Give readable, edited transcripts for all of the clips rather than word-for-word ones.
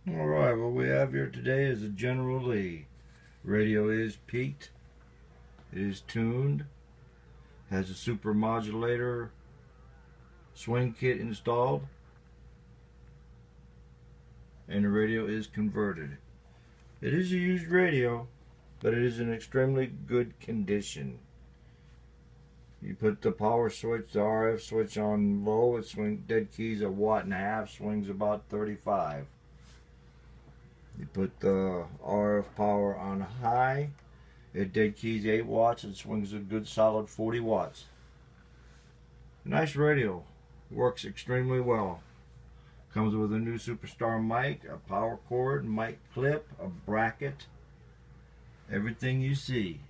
Alright, what we have here today is a General Lee. Radio is peaked, it is tuned, has a super modulator swing kit installed, and the radio is converted. It is a used radio, but it is in extremely good condition. You put the power switch, the RF switch on low, it swings dead keys a watt and a half, swings about 35. You put the RF power on high, it dead keys 8 watts and swings a good solid 40 watts. Nice radio, works extremely well. Comes with a new Superstar mic, a power cord, mic clip, a bracket, everything you see.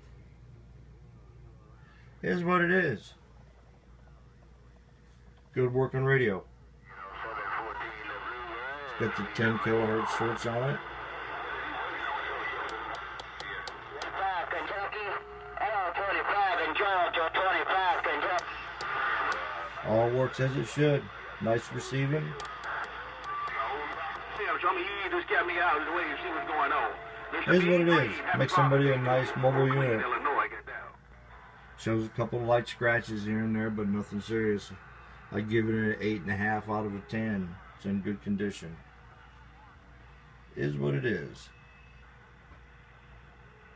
Here's what it is. Good working radio. It's got the 10 kilohertz switch on it. All works as it should. Nice receiving. Here's what it is. Makes somebody a nice mobile unit. Shows a couple light scratches here and there, but nothing serious. I'd give it an 8.5 out of 10. It's in good condition. Is what it is.